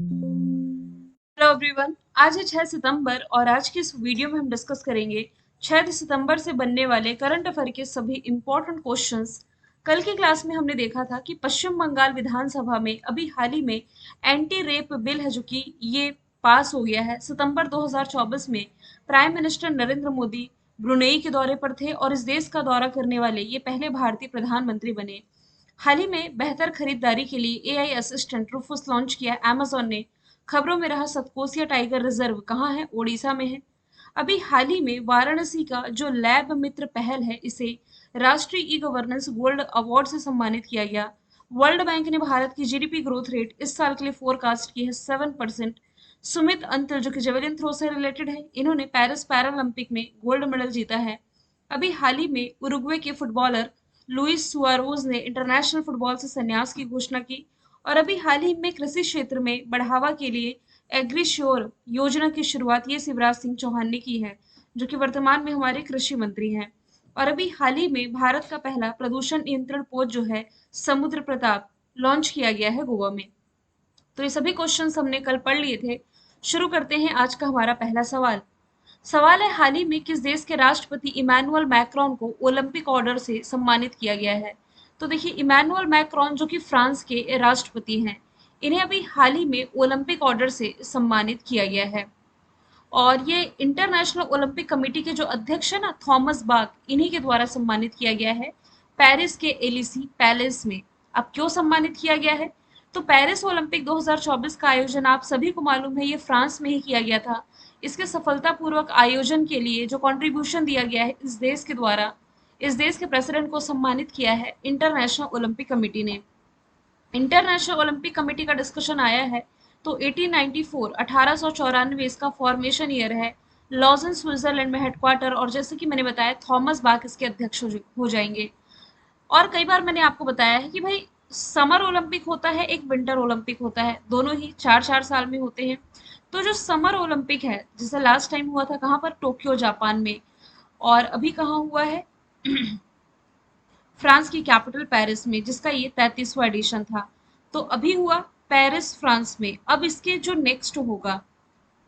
Hello everyone. आज है 6 सितंबर और आज की इस वीडियो में हम डिस्कस करेंगे 6 सितंबर से बनने वाले करंट अफेयर के सभी इंपॉर्टेंट क्वेश्चंस। कल की क्लास में हमने देखा था कि पश्चिम बंगाल विधानसभा में अभी हाल ही में एंटी रेप बिल है जो कि ये पास हो गया है। सितंबर 2024 में prime minister Narendra Modi Brunei के दौरे पर थे और इस देश का दौरा करने वाले ये पहले भारतीय प्रधानमंत्री बने। हाल ही में बेहतर खरीदारी के लिए एआई असिस्टेंट रूफूस लॉन्च किया अमेज़न ने। खबरों में रहा सतकोसिया टाइगर रिजर्व कहाँ है? ओडिशा में है। अभी हाल ही में वाराणसी का जो लैब मित्र पहल है इसे राष्ट्रीय ई गवर्नेंस गोल्ड अवार्ड से सम्मानित किया गया। वर्ल्ड बैंक ने भारत की जीडीपी ग्रोथ रेट इस साल के लिए फोरकास्ट की है 7%। सुमित अंतल जो कि जेवलिन थ्रो से रिलेटेड है, इन्होंने पेरिस पैरालंपिक में गोल्ड मेडल जीता है। अभी हाल ही में उरुग्वे के फुटबॉलर लुइस सुआरोज ने इंटरनेशनल फुटबॉल से संन्यास की घोषणा की। और अभी हाल ही में कृषि क्षेत्र में बढ़ावा के लिए एग्रीश्योर योजना की शुरुआत ये शिवराज सिंह चौहान ने की है, जो कि वर्तमान में हमारे कृषि मंत्री हैं। और अभी हाल ही में भारत का पहला प्रदूषण नियंत्रण पोत जो है समुद्र प्रताप लॉन्च किया गया है गोवा में। तो ये सभी क्वेश्चंस हमने कल पढ़ लिए थे। शुरू करते हैं आज का हमारा पहला सवाल। सवाल है, हाल ही में किस देश के राष्ट्रपति इमैनुअल मैक्रोन को ओलंपिक ऑर्डर से सम्मानित किया गया है? तो देखिए, इमैनुअल मैक्रोन जो कि फ्रांस के राष्ट्रपति हैं, इन्हें अभी हाल ही में ओलंपिक ऑर्डर से सम्मानित किया गया है। और ये इंटरनेशनल ओलंपिक कमेटी के जो अध्यक्ष है ना, थॉमस बाक, इन्हीं के द्वारा सम्मानित किया गया है पेरिस के एलिसी पैलेस में। अब क्यों सम्मानित किया गया है? तो पेरिस ओलंपिक 2024 का आयोजन आप सभी को मालूम है ये फ्रांस में ही किया गया था। इसके सफलतापूर्वक आयोजन के लिए जो कंट्रीब्यूशन दिया गया है इस देश के द्वारा, इस देश के प्रेसिडेंट को सम्मानित किया है इंटरनेशनल ओलंपिक कमेटी ने। इंटरनेशनल ओलंपिक कमेटी का डिस्कशन आया है तो 1894 1894 इसका फॉर्मेशन ईयर है। लॉजन स्विट्जरलैंड में हेडक्वार्टर, और जैसे कि मैंने बताया थॉमस बाक इसके अध्यक्ष हो जाएंगे। और कई बार मैंने आपको बताया है कि भाई समर ओलंपिक होता है, एक विंटर ओलंपिक होता है, दोनों ही 4-4 साल में होते हैं। तो जो समर ओलंपिक है, जैसे लास्ट टाइम हुआ था कहाँ पर? टोक्यो जापान में। और अभी कहाँ हुआ है? फ्रांस की कैपिटल पेरिस में, जिसका ये 33वां एडिशन था। तो अभी हुआ पेरिस फ्रांस में। अब इसके जो नेक्स्ट होगा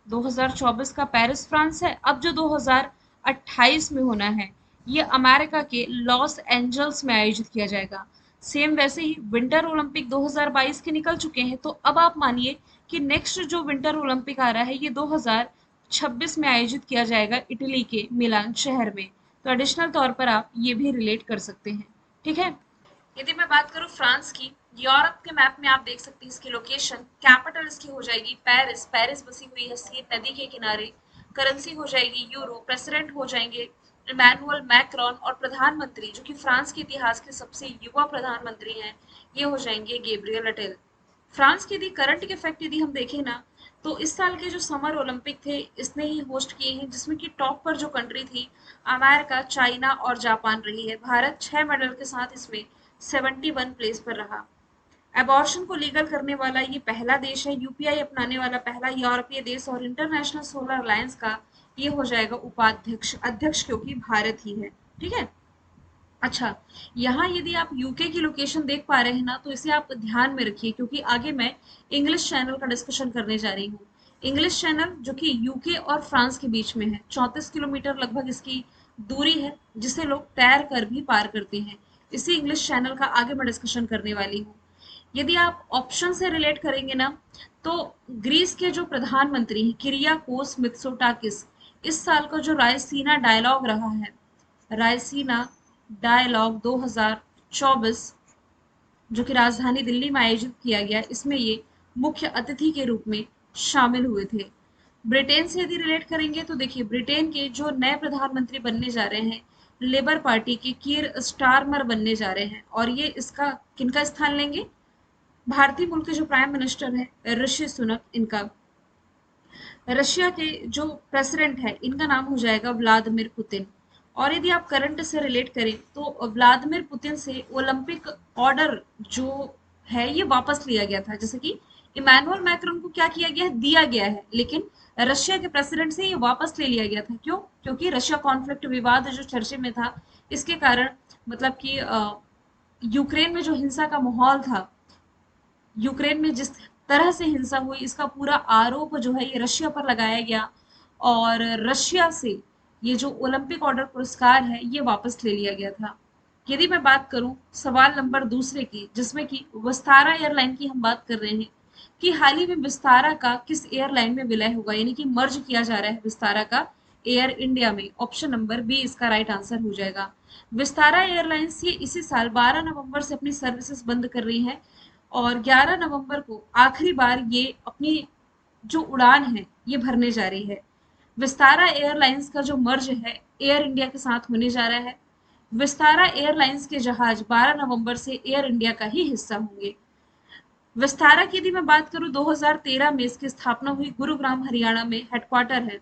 2024 का पेरिस फ्रांस है। अब जो 2028 में होना है ये अमेरिका के लॉस एंजल्स में आयोजित किया जाएगा। सेम वैसे ही विंटर ओलंपिक 2022 के निकल चुके हैं, तो अब आप मानिए कि नेक्स्ट जो विंटर ओलंपिक आ रहा है ये 2026 में आयोजित किया जाएगा इटली के मिलान शहर में। तो एडिशनल तौर पर आप ये भी रिलेट कर सकते हैं। ठीक है। यदि मैं बात करूँ फ्रांस की, यूरोप के मैप में आप देख सकते हैं इसकी लोकेशन। कैपिटल इसकी हो जाएगी पेरिस, पेरिस बसी हुई है सीन नदी के किनारे। करेंसी हो जाएगी यूरो, प्रेसिडेंट हो जाएंगे इमैनुअल मैक्रोन, और प्रधानमंत्री जो कि फ्रांस के इतिहास के सबसे युवा प्रधानमंत्री हैं ये हो जाएंगे गैब्रियल अटेल। फ्रांस की यदि करंट के फैक्ट यदि हम देखें ना, तो इस साल के जो समर ओलंपिक थे इसने ही होस्ट किए हैं, जिसमें कि टॉप पर जो कंट्री थी अमेरिका, चाइना और जापान रही है। भारत 6 मेडल के साथ इसमें 71 प्लेस पर रहा। एबॉर्शन को लीगल करने वाला ये पहला देश है, यूपीआई अपनाने वाला पहला यूरोपीय देश, और इंटरनेशनल सोलर अलायंस का ये हो जाएगा उपाध्यक्ष, अध्यक्ष क्योंकि भारत ही है। ठीक है। अच्छा, यहाँ यदि आप यूके की लोकेशन देख पा रहे हैं ना, तो इसे आप ध्यान में रखिए क्योंकि आगे मैं इंग्लिश चैनल का डिस्कशन करने जा रही हूँ। इंग्लिश चैनल जो कि यूके और फ्रांस के बीच में है, 34 किलोमीटर लगभग इसकी दूरी है, जिसे लोग तैर कर भी पार करते हैं। इसी इंग्लिश चैनल का आगे मैं डिस्कशन करने वाली हूँ। यदि आप ऑप्शन से रिलेट करेंगे ना, तो ग्रीस के जो प्रधानमंत्री हैं किरियाकोस मित्सोटाकिस, इस साल का जो रायसीना डायलॉग रहा है, रायसीना डायलॉग 2024, जो कि राजधानी दिल्ली में आयोजित किया गया, इसमें ये मुख्य अतिथि के रूप में शामिल हुए थे। ब्रिटेन से यदि रिलेट करेंगे तो देखिए ब्रिटेन के जो नए प्रधानमंत्री बनने जा रहे हैं, लेबर पार्टी के कीर स्टारमर बनने जा रहे हैं, और ये इसका किनका स्थान लेंगे? भारतीय मूल के जो प्राइम मिनिस्टर है ऋषि सुनक, इनका। रशिया के जो प्रेसिडेंट है इनका नाम हो जाएगा व्लादिमीर पुतिन। और यदि आप करंट से रिलेट करें तो व्लादिमीर पुतिन से ओलंपिक ऑर्डर जो है ये वापस लिया गया था। जैसे कि इमैनुअल मैक्रोन को क्या किया गया है? दिया गया है, लेकिन रशिया के प्रेसिडेंट से ये वापस ले लिया गया था। क्यों? क्योंकि रशिया कॉन्फ्लिक्ट, विवाद जो चर्चे में था, इसके कारण, मतलब कि यूक्रेन में जो हिंसा का माहौल था, यूक्रेन में जिस तरह से हिंसा हुई, इसका पूरा आरोप जो है ये रशिया पर लगाया गया और रशिया से ये जो ओलंपिक ऑर्डर पुरस्कार है ये वापस ले लिया गया था। यदि मैं बात करूं सवाल नंबर दूसरे की, जिसमें कि विस्तारा एयरलाइन की हम बात कर रहे हैं कि हाल ही में विस्तारा का किस एयरलाइन में विलय होगा, यानी कि मर्ज किया जा रहा है विस्तारा का एयर इंडिया में। ऑप्शन नंबर बी इसका राइट आंसर हो जाएगा। विस्तारा एयरलाइंस ये इसी साल 12 नवंबर से अपनी सर्विसेज बंद कर रही है और 11 नवंबर को आखिरी बार ये अपनी जो उड़ान है ये भरने जा रही है। विस्तारा एयरलाइंस का जो मर्ज है एयर इंडिया के साथ होने जा रहा है। विस्तारा एयरलाइंस के जहाज 12 नवंबर से एयर इंडिया का ही हिस्सा होंगे। विस्तारा की यदि मैं बात करूं 2013 में इसकी स्थापना हुई, गुरुग्राम हरियाणा में हेडक्वार्टर है।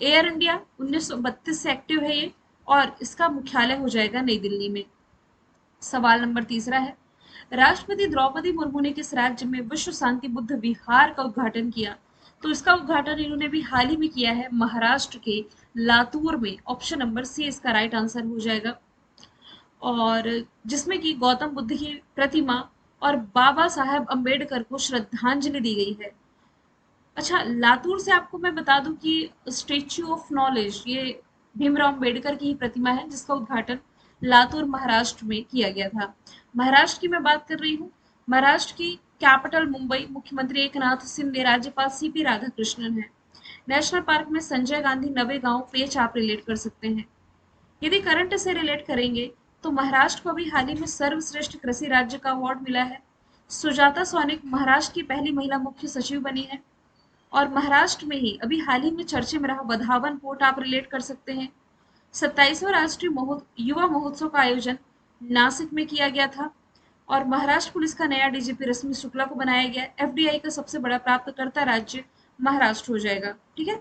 एयर इंडिया 1932 से एक्टिव है ये और इसका मुख्यालय हो जाएगा नई दिल्ली में। सवाल नंबर तीसरा है, राष्ट्रपति द्रौपदी मुर्मू ने किस राज्य में विश्व शांति बुद्ध विहार का उद्घाटन किया? तो इसका उद्घाटन इन्होंने भी हाल ही में किया है महाराष्ट्र के लातूर में। ऑप्शन नंबर सी इसका राइट आंसर हो जाएगा। और जिसमें कि गौतम बुद्ध की प्रतिमा और बाबा साहेब अंबेडकर को श्रद्धांजलि दी गई है। अच्छा, लातूर से आपको मैं बता दूं कि स्टेच्यू ऑफ नॉलेज ये भीमराव अंबेडकर की ही प्रतिमा है जिसका उद्घाटन लातूर महाराष्ट्र में किया गया था। महाराष्ट्र की मैं बात कर रही हूँ। महाराष्ट्र की कैपिटल मुंबई, मुख्यमंत्री एकनाथ शिंदे, राज्यपाल सीपी राधाकृष्णन है। नेशनल पार्क में संजय गांधी नवेगांव पेच आप रिलेट कर सकते हैं। यदि करंट से रिलेट करेंगे तो महाराष्ट्र को अभी हाल ही में सर्वश्रेष्ठ कृषि राज्य का अवार्ड मिला है। सुजाता सोनिक महाराष्ट्र की पहली महिला मुख्य सचिव बनी है। और महाराष्ट्र में ही अभी हाल ही में चर्चे में रहा बधावन पोर्ट आप रिलेट कर सकते हैं। 27वां राष्ट्रीय युवा महोत्सव का आयोजन नासिक में किया गया था और महाराष्ट्र पुलिस का नया डीजीपी रश्मि शुक्ला को बनाया गया। एफडीआई का सबसे बड़ा प्राप्तकर्ता राज्य महाराष्ट्र हो जाएगा। ठीक है।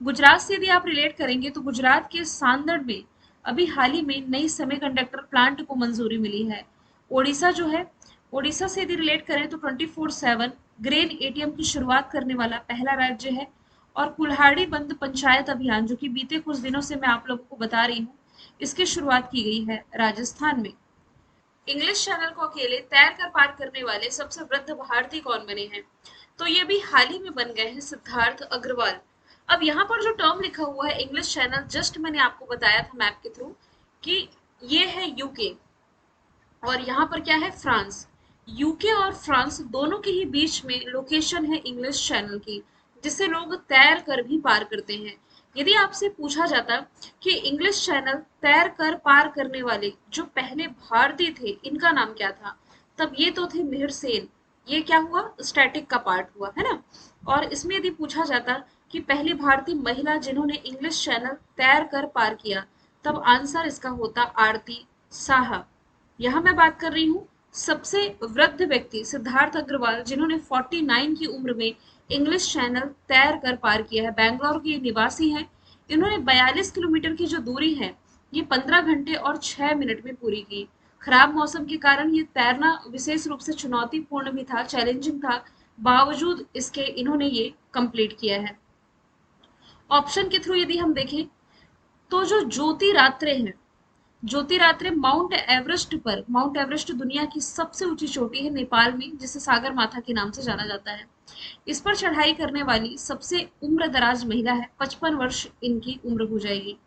गुजरात से यदि आप रिलेट करेंगे तो गुजरात के सांदड़ में अभी हाल ही में नई सेमीकंडक्टर प्लांट को मंजूरी मिली है। ओडिशा जो है, ओडिशा से यदि रिलेट करें तो 24/7 ग्रेन एटीएम की शुरुआत करने वाला पहला राज्य है। और कुल्हाड़ी बंद पंचायत अभियान जो कि बीते कुछ दिनों से मैं आप लोगों को बता रही हूँ, इसकी शुरुआत की गई है राजस्थान में। इंग्लिश चैनल को अकेले तैर कर पार करने वाले सबसे वृद्ध भारतीय कौन बने हैं? तो ये भी हाल ही में बन गए हैं सिद्धार्थ अग्रवाल। अब यहाँ पर जो टर्म लिखा हुआ है इंग्लिश चैनल, जस्ट मैंने आपको बताया था मैप के थ्रू कि ये है यूके और यहाँ पर क्या है फ्रांस। यूके और फ्रांस दोनों के ही बीच में लोकेशन है इंग्लिश चैनल की, जिसे लोग तैर कर भी पार करते हैं। यदि आपसे पूछा जाता कि इंग्लिश चैनल तैर कर पार करने वाले जो पहले भारतीय थे इनका नाम क्या था, तब ये तो थे मिहिर सेन। ये क्या हुआ, स्टैटिक का पार्ट हुआ है ना। और इसमें यदि पूछा जाता कि पहली भारतीय महिला जिन्होंने इंग्लिश चैनल तैर कर पार किया, तब आंसर इसका होता आरती साहा। यहाँ मैं बात कर रही हूँ सबसे वृद्ध व्यक्ति सिद्धार्थ अग्रवाल, जिन्होंने 49 की उम्र में इंग्लिश चैनल तैर कर पार किया है। बैंगलोर के निवासी हैं। इन्होंने 42 किलोमीटर की जो दूरी है ये 15 घंटे और 6 मिनट में पूरी की। खराब मौसम के कारण ये तैरना विशेष रूप से चुनौतीपूर्ण भी था, चैलेंजिंग था, बावजूद इसके इन्होंने ये कंप्लीट किया है। ऑप्शन के थ्रू यदि हम देखें तो जो ज्योति रात्रे हैं, ज्योति रात्रे माउंट एवरेस्ट पर, माउंट एवरेस्ट दुनिया की सबसे ऊंची चोटी है नेपाल में, जिसे सागर माथा के नाम से जाना जाता है। इस पर चढ़ाई करने वाली सबसे उम्र दराज महिला है, 55 वर्ष इनकी उम्र हो जाएगी।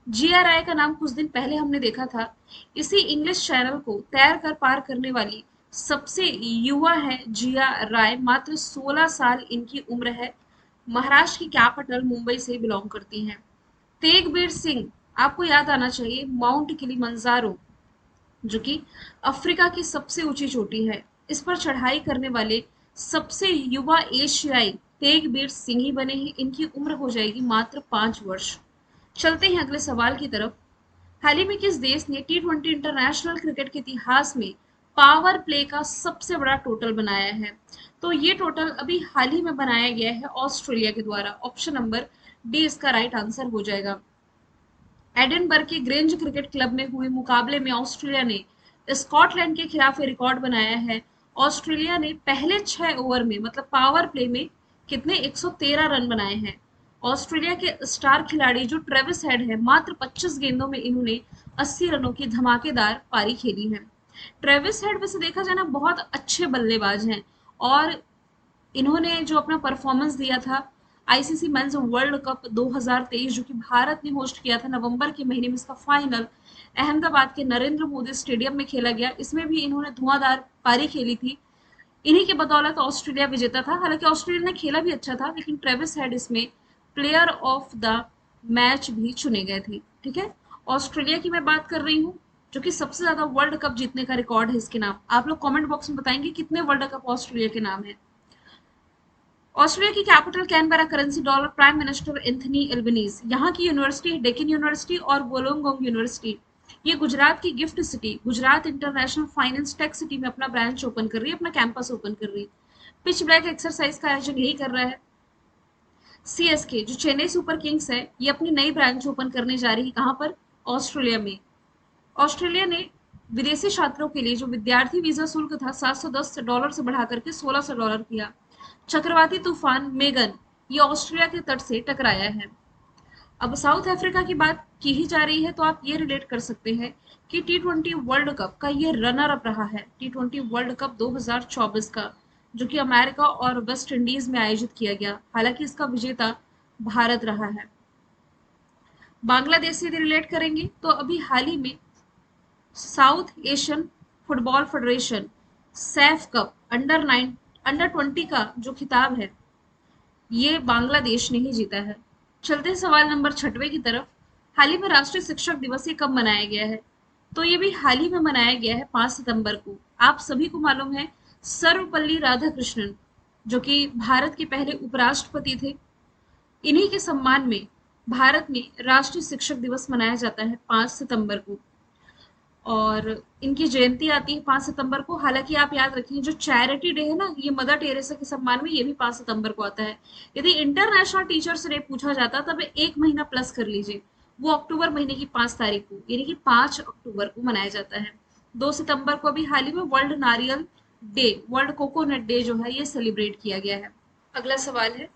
जिया राय का नाम कुछ दिन पहले हमने देखा था। इसी इंग्लिश चैनल को तैर कर पार करने वाली सबसे युवा है जिया राय, मात्र 16 साल इनकी उम्र है। महाराष्ट्र की कैपिटल मुंबई से बिलोंग करती हैं। तेगबीर सिंह, आपको याद आना चाहिए माउंट किलिमंजारो, जो कि अफ्रीका की सबसे ऊंची चोटी है। इस पर चढ़ाई करने वाले सबसे युवा एशियाई तेगबीर सिंह ही बने हैं। इनकी उम्र हो जाएगी मात्र 5 वर्ष। चलते हैं अगले सवाल की तरफ। हाल ही में किस देश ने T20 इंटरनेशनल क्रिकेट के इतिहास में पावर प्ले का सबसे बड़ा टोटल बनाया है? तो ये टोटल अभी हाल ही में बनाया गया है ऑस्ट्रेलिया के द्वारा। ऑप्शन नंबर डी इसका राइट आंसर हो जाएगा। एडिनबर्ग के ग्रेंज क्रिकेट क्लब में हुए मुकाबले में ऑस्ट्रेलिया ने स्कॉटलैंड के खिलाफ रिकॉर्ड बनाया है। ऑस्ट्रेलिया ने पहले 6 ओवर में, मतलब पावर प्ले में, कितने 113 रन बनाए हैं। ऑस्ट्रेलिया के स्टार खिलाड़ी जो ट्रेविस हेड है, मात्र 25 गेंदों में इन्होंने 80 रनों की धमाकेदार पारी खेली है। ट्रेविस हेड वैसे देखा जाए ना बहुत अच्छे बल्लेबाज हैं और इन्होंने जो अपना परफॉर्मेंस दिया था आईसीसी मेंस वर्ल्ड कप 2023 जो कि भारत ने होस्ट किया था नवंबर के महीने में, इसका फाइनल अहमदाबाद के नरेंद्र मोदी स्टेडियम में खेला गया। इसमें भी इन्होंने धुआंधार पारी खेली थी। इन्हीं के बदौलत ऑस्ट्रेलिया विजेता था। हालांकि ऑस्ट्रेलिया ने खेला भी अच्छा था, लेकिन ट्रेविस हेड इसमें प्लेयर ऑफ द मैच भी चुने गए थे। ठीक है, ऑस्ट्रेलिया की मैं बात कर रही हूँ, जो कि सबसे ज्यादा वर्ल्ड कप जीतने का रिकॉर्ड है इसके नाम। आप लोग कमेंट बॉक्स में बताएंगे कितने वर्ल्ड कप ऑस्ट्रेलिया के नाम है। ऑस्ट्रेलिया की capital Canberra, currency dollar, prime minister Anthony Albanese. यहाँ की यूनिवर्सिटी है डेक्कन यूनिवर्सिटी और वोलोंगोंग यूनिवर्सिटी। ये गुजरात की gift city Gujarat international finance tech city में अपना ब्रांच ओपन कर रही है, अपना कैंपस ओपन कर रही है। पिच ब्लैक एक्सरसाइज का आयोजन यही कर रहा है। सीएसके जो चेन्नई सुपर किंग्स है, ये अपनी नई ब्रांच ओपन करने जा रही है। कहाँ पर? ऑस्ट्रेलिया में। ऑस्ट्रेलिया ने विदेशी छात्रों के लिए जो विद्यार्थी वीजा शुल्क था $710 से बढ़ा करके $1600 किया। चक्रवाती तूफान मेगन ये ऑस्ट्रेलिया के तट से टकराया है। अब साउथ अफ्रीका की बात की ही जा रही है, तो आप ये रिलेट कर सकते हैं कि T20 वर्ल्ड कप का ये रनर अप रहा है, T20 वर्ल्ड कप 2024 का, जो कि अमेरिका और वेस्ट इंडीज में आयोजित किया गया। हालांकि इसका विजेता भारत रहा है। बांग्लादेश से यदि रिलेट करेंगे तो अभी हाल ही में south Asian football federation Saif cup under 20 का जो खिताब है, ये बांग्लादेश ने ही जीता है। चलते हैं सवाल नंबर 6वें की तरफ। हाल ही में राष्ट्रीय शिक्षक दिवस ये कब मनाया गया है? तो ये भी हाल ही में मनाया गया है 5 सितंबर को। आप सभी को मालूम है सर्वपल्ली राधाकृष्णन जो कि भारत के पहले उपराष्ट्रपति थे, इन्हीं के सम्मान में भारत में राष्ट्रीय शिक्षक दिवस मनाया जाता है 5 सितंबर को। और इनकी जयंती आती है 5 सितंबर को। हालांकि आप याद रखिए जो चैरिटी डे है ना, ये मदर टेरेसा के सम्मान में, ये भी 5 सितंबर को आता है। यदि इंटरनेशनल टीचर्स डे पूछा जाता तब एक महीना प्लस कर लीजिए, वो अक्टूबर महीने की 5 तारीख को, यानी कि 5 अक्टूबर को मनाया जाता है। 2 सितंबर को अभी हाल ही में वर्ल्ड नारियल डे, वर्ल्ड कोकोनट डे जो है, ये सेलिब्रेट किया गया है। अगला सवाल है,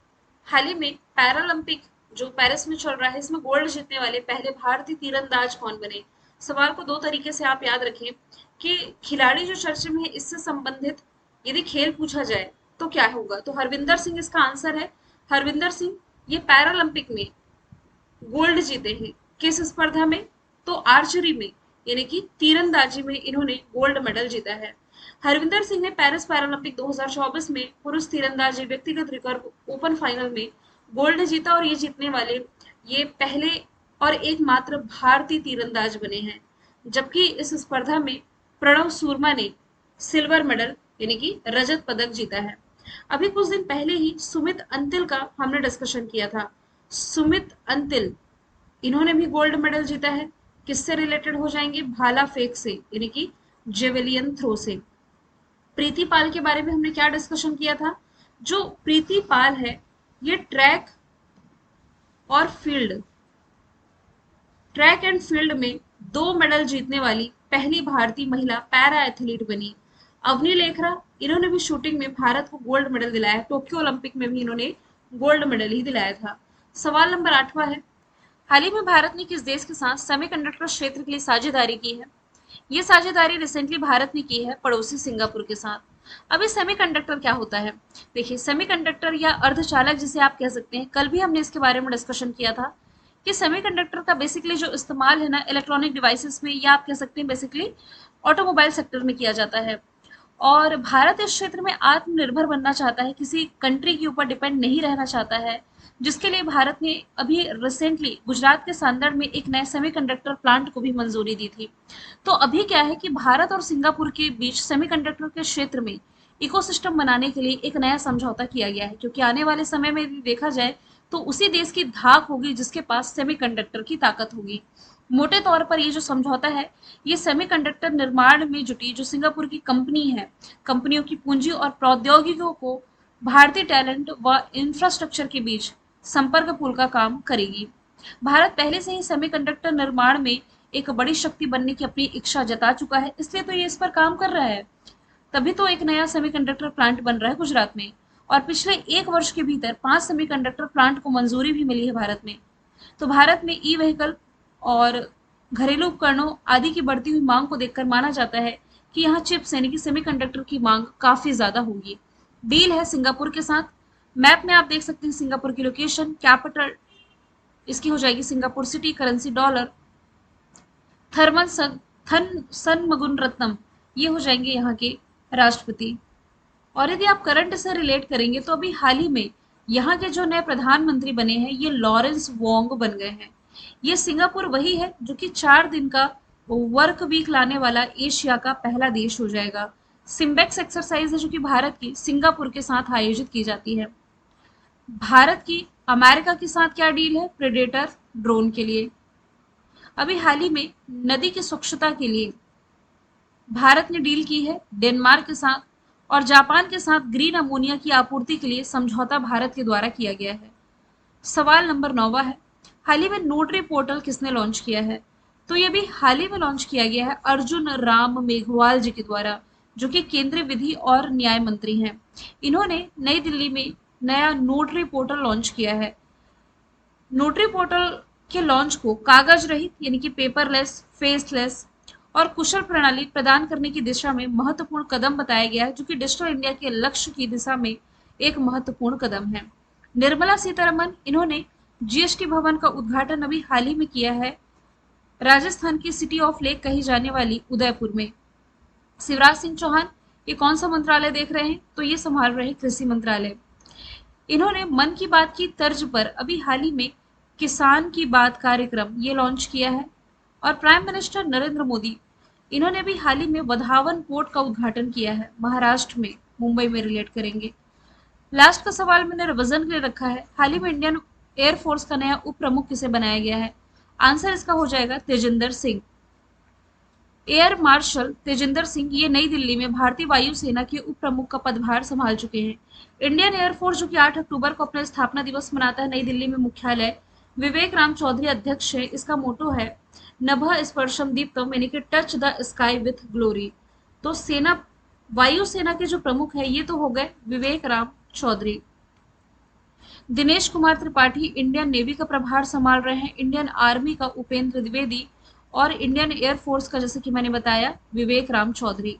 हाल ही में पैरालंपिक जो पेरिस में चल रहा है, इसमें गोल्ड जीतने वाले पहले भारतीय तीरंदाज कौन बने? सवाल को दो तरीके से आप याद रखें कि खिलाड़ी जो चर्चा में है इससे संबंधित यदि खेल पूछा जाए तो क्या होगा, तो हरविंदर सिंह इसका आंसर है। हरविंदर सिंह ये पैरालंपिक में गोल्ड जीते हैं। किस स्पर्धा में? तो आर्चरी में, यानी कि तीरंदाजी में इन्होंने गोल्ड मेडल जीता है। हरविंदर सिंह ने पेरिस पैरालंपिक 2024 में पुरुष तीरंदाजी व्यक्तिगत रिकर्व ओपन फाइनल में गोल्ड जीता, और ये जीतने वाले ये पहले और एकमात्र भारतीय तीरंदाज बने हैं। जबकि इस स्पर्धा में प्रणव सूरमा ने सिल्वर मेडल यानी कि रजत पदक जीता है। अभी कुछ दिन पहले ही सुमित अंतिल का हमने डिस्कशन किया था। सुमित अंतिल इन्होंने भी गोल्ड मेडल जीता है। किससे रिलेटेड हो जाएंगे? भाला फेंक से, यानी कि जेवेलियन थ्रो से। प्रीति पाल के बारे में हमने क्या डिस्कशन किया था? जो प्रीति पाल है ये और फील्ड ट्रैक एंड फील्ड में 2 मेडल जीतने वाली पहली भारतीय महिला पैरा एथलीट बनी। अवनी लेखरा इन्होंने भी शूटिंग में भारत को गोल्ड मेडल दिलाया। टोक्यो ओलंपिक में भी इन्होंने गोल्ड मेडल ही दिलाया था। सवाल नंबर 8वां है, हाल ही में भारत ने किस देश के साथ सेमीकंडक्टर क्षेत्र के लिए साझेदारी की है? ये साझेदारी रिसेंटली भारत ने की है पड़ोसी सिंगापुर के साथ। अब इस सेमीकंडक्टर क्या होता है? देखिए, सेमीकंडक्टर या अर्धचालक जिसे आप कह सकते हैं, कल भी हमने इसके बारे में डिस्कशन किया था कि सेमीकंडक्टर का बेसिकली जो इस्तेमाल है ना इलेक्ट्रॉनिक डिवाइसेस में, या आप कह सकते हैं बेसिकली ऑटोमोबाइल सेक्टर में किया जाता है। और भारत इस क्षेत्र में आत्मनिर्भर बनना चाहता है, किसी कंट्री के ऊपर डिपेंड नहीं रहना चाहता है, जिसके लिए भारत ने अभी रिसेंटली गुजरात के सांदड़ में एक नए सेमीकंडक्टर प्लांट को भी मंजूरी दी थी। तो अभी क्या है कि भारत और सिंगापुर के बीच सेमीकंडक्टर के क्षेत्र में इकोसिस्टम बनाने के लिए एक नया समझौता किया गया है, क्योंकि आने वाले समय में यदि देखा जाए तो उसी देश की धाक होगी जिसके पास सेमीकंडक्टर की ताकत होगी। मोटे तौर पर ये जो समझौता है, ये सेमीकंडक्टर निर्माण में जुटी जो सिंगापुर की कंपनी है, कंपनियों की पूंजी और प्रौद्योगिकियों को भारतीय टैलेंट व इंफ्रास्ट्रक्चर के बीच संपर्क पुल का काम करेगी। भारत पहले से ही सेमीकंडक्टर निर्माण में एक बड़ी शक्ति बनने की अपनी इच्छा जता चुका है, इसलिए तो ये इस पर काम कर रहा है। तभी तो एक नया सेमीकंडक्टर प्लांट बन रहा है गुजरात में, और पिछले 1 वर्ष के भीतर 5 सेमीकंडक्टर प्लांट को मंजूरी भी मिली है भारत में। तो भारत में ई व्हीकल और घरेलू उपकरणों आदि की बढ़ती हुई मांग को देखकर माना जाता है कि यहाँ चिप्स यानी कि सेमीकंडक्टर की मांग काफी ज्यादा होगी। डील है सिंगापुर के साथ। मैप में आप देख सकते हैं सिंगापुर की लोकेशन, कैपिटल इसकी हो जाएगी Singapore city, currency dollar, Tharman सन थन सनमगुन रत्नम ये हो जाएंगे यहाँ के राष्ट्रपति। और यदि आप करंट से रिलेट करेंगे तो अभी हाल ही में यहाँ के जो नए प्रधानमंत्री बने हैं ये लॉरेंस वोंग बन गए हैं। ये सिंगापुर वही है जो कि 4 दिन का वर्क वीक लाने वाला एशिया का पहला देश हो जाएगा। सिम्बेक्स एक्सरसाइज है जो कि भारत की सिंगापुर के साथ आयोजित की जाती है। भारत की अमेरिका के साथ क्या डील है? प्रेडेटर ड्रोन के लिए। अभी हाल ही में नदी की स्वच्छता के लिए भारत ने डील की है डेनमार्क के साथ, और जापान के साथ ग्रीन अमोनिया की आपूर्ति के लिए समझौता भारत के द्वारा किया गया है। सवाल नंबर 9 है, हाल ही में नोटरी पोर्टल किसने लॉन्च किया है? तो ये भी हाल ही में लॉन्च किया गया है अर्जुन राम मेघवाल जी के द्वारा, जो कि केंद्रीय विधि और न्याय मंत्री हैं। इन्होंने नई दिल्ली में नया नोटरी पोर्टल लॉन्च किया है। नोटरी पोर्टल के लॉन्च को कागज रहित यानी कि पेपरलेस, फेसलेस और कुशल प्रणाली प्रदान करने की दिशा में महत्वपूर्ण कदम बताया गया है, जो कि डिजिटल इंडिया के लक्ष्य की दिशा में एक महत्वपूर्ण कदम है। निर्मला सीतारमन इन्होंने जीएसटी भवन का उद्घाटन अभी हाल ही में किया है राजस्थान की सिटी ऑफ लेक कही जाने वाली उदयपुर में। शिवराज सिंह चौहान ये कौन सा मंत्रालय देख रहे हैं? तो ये संभाल रहे हैं कृषि मंत्रालय। इन्होंने मन की बात की तर्ज पर अभी हाल ही में किसान की बात कार्यक्रम ये लॉन्च किया है। और प्राइम मिनिस्टर नरेंद्र मोदी इन्होंने भी हाल ही में वधावन पोर्ट का उद्घाटन किया है महाराष्ट्र में, मुंबई में रिलेट करेंगे। लास्ट का सवाल मैंने रिवीजन के लिए रखा है, हाल ही में इंडियन एयरफोर्स का नया उप प्रमुख किसे बनाया गया है? आंसर इसका हो जाएगा तेजिंदर सिंह। एयर मार्शल तेजिंदर सिंह ये नई दिल्ली में भारतीय वायुसेना के उप प्रमुख का पदभार संभाल चुके हैं। इंडियन एयरफोर्स जो कि 8 अक्टूबर को अपना स्थापना दिवस मनाता है नई दिल्ली में, मुख्यालय विवेक राम चौधरी अध्यक्ष है। इसका मोटो है नभः स्पर्शम दीप्तम यानी कि touch the sky with glory. तो सेना वायुसेना के जो प्रमुख है ये तो हो गए विवेक राम चौधरी। दिनेश कुमार त्रिपाठी इंडियन नेवी का प्रभार संभाल रहे हैं। इंडियन आर्मी का उपेंद्र द्विवेदी, और इंडियन एयरफोर्स का जैसे कि मैंने बताया विवेक राम चौधरी।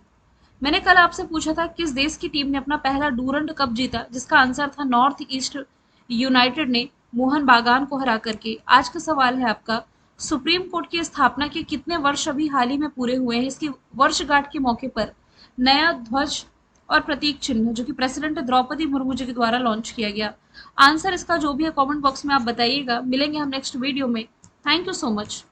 मैंने कल आपसे पूछा था किस देश की टीम ने अपना पहला डूरंड कप जीता, जिसका आंसर था नॉर्थ ईस्ट यूनाइटेड ने मोहन बागान को हरा करके। आज का सवाल है आपका, सुप्रीम कोर्ट की स्थापना के कितने वर्ष अभी हाल ही में पूरे हुए हैं? इसकी वर्षगांठ के मौके पर नया ध्वज और प्रतीक चिन्ह जो कि प्रेसिडेंट द्रौपदी मुर्मू जी के द्वारा लॉन्च किया गया। आंसर इसका जो भी है कमेंट बॉक्स में आप बताइएगा। मिलेंगे हम नेक्स्ट वीडियो में। Thank you so much.